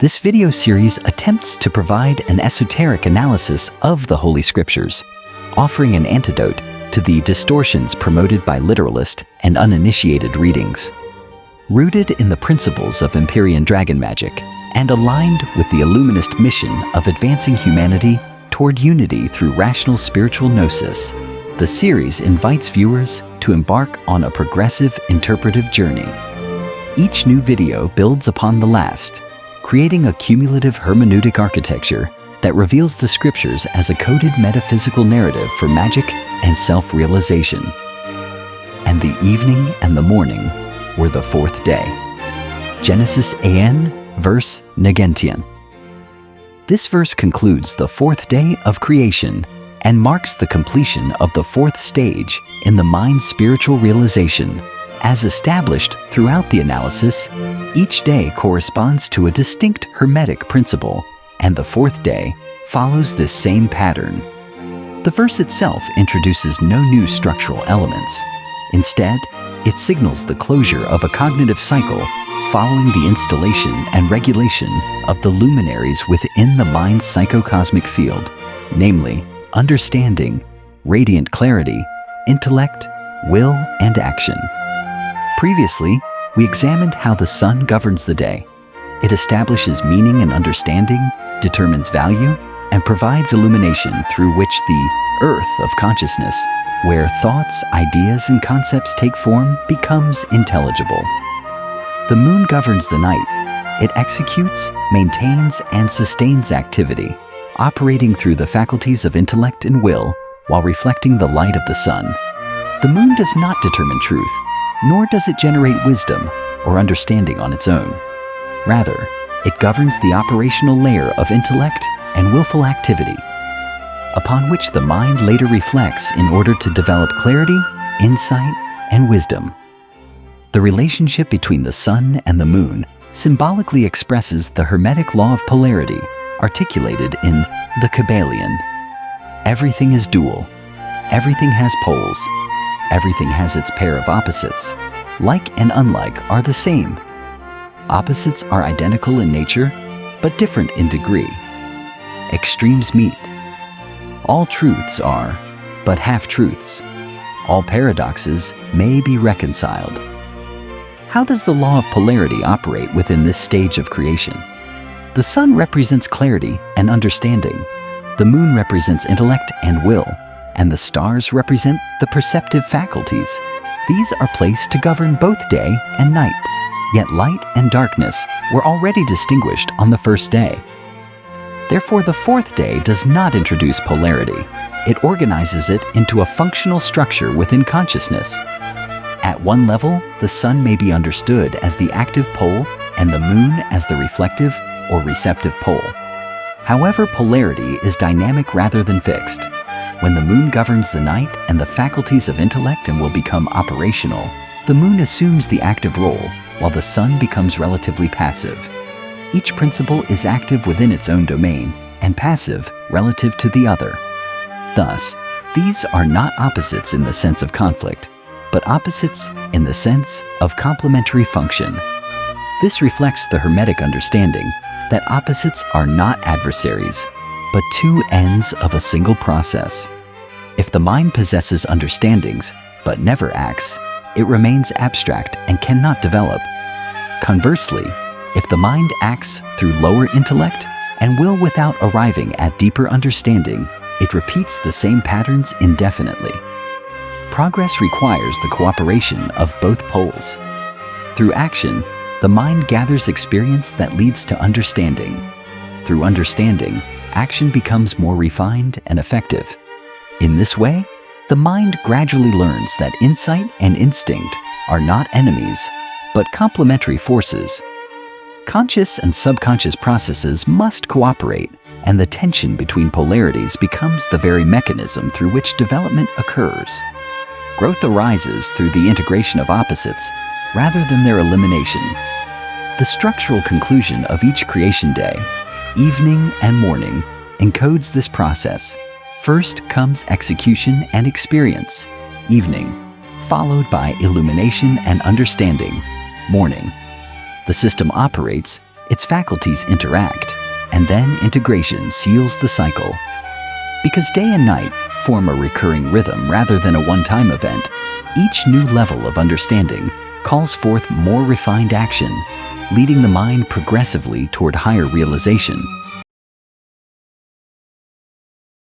This video series attempts to provide an esoteric analysis of the Holy Scriptures, offering an antidote to the distortions promoted by literalist and uninitiated readings. Rooted in the principles of Empyrean dragon magic and aligned with the Illuminist mission of advancing humanity toward unity through rational spiritual gnosis, the series invites viewers to embark on a progressive interpretive journey. Each new video builds upon the last, creating a cumulative hermeneutic architecture that reveals the scriptures as a coded metaphysical narrative for magic and self-realization. And the evening and the morning were the fourth day. Genesis an, verse Negentian. This verse concludes the fourth day of creation and marks the completion of the fourth stage in the mind's spiritual realization. As established throughout the analysis, each day corresponds to a distinct Hermetic principle, and the fourth day follows this same pattern. The verse itself introduces no new structural elements. Instead, it signals the closure of a cognitive cycle following the installation and regulation of the luminaries within the mind's psychocosmic field, namely understanding, radiant clarity, intellect, will, and action. Previously, we examined how the sun governs the day. It establishes meaning and understanding, determines value, and provides illumination through which the earth of consciousness, where thoughts, ideas, and concepts take form, becomes intelligible. The moon governs the night. It executes, maintains, and sustains activity, operating through the faculties of intellect and will while reflecting the light of the sun. The moon does not determine truth, nor does it generate wisdom or understanding on its own. Rather, it governs the operational layer of intellect and willful activity, upon which the mind later reflects in order to develop clarity, insight, and wisdom. The relationship between the sun and the moon symbolically expresses the Hermetic Law of Polarity, articulated in the Kybalion. Everything is dual. Everything has poles. Everything has its pair of opposites. Like and unlike are the same. Opposites are identical in nature, but different in degree. Extremes meet. All truths are but half-truths. All paradoxes may be reconciled. How does the law of polarity operate within this stage of creation? The sun represents clarity and understanding. The moon represents intellect and will, and the stars represent the perceptive faculties. These are placed to govern both day and night, yet light and darkness were already distinguished on the first day. Therefore, the fourth day does not introduce polarity. It organizes it into a functional structure within consciousness. At one level, the sun may be understood as the active pole and the moon as the reflective or receptive pole. However, polarity is dynamic rather than fixed. When the moon governs the night and the faculties of intellect and will become operational, the moon assumes the active role while the sun becomes relatively passive. Each principle is active within its own domain and passive relative to the other. Thus, these are not opposites in the sense of conflict, but opposites in the sense of complementary function. This reflects the Hermetic understanding that opposites are not adversaries, but two ends of a single process. If the mind possesses understandings but never acts, it remains abstract and cannot develop. Conversely, if the mind acts through lower intellect and will without arriving at deeper understanding, it repeats the same patterns indefinitely. Progress requires the cooperation of both poles. Through action, the mind gathers experience that leads to understanding. Through understanding, action becomes more refined and effective. In this way, the mind gradually learns that insight and instinct are not enemies, but complementary forces. Conscious and subconscious processes must cooperate, and the tension between polarities becomes the very mechanism through which development occurs. Growth arises through the integration of opposites rather than their elimination. The structural conclusion of each creation day, evening and morning, encodes this process. First comes execution and experience, evening, followed by illumination and understanding, morning. The system operates its faculties interact, and then integration seals the cycle. Because day and night form a recurring rhythm rather than a one-time event, each new level of understanding calls forth more refined action, leading the mind progressively toward higher realization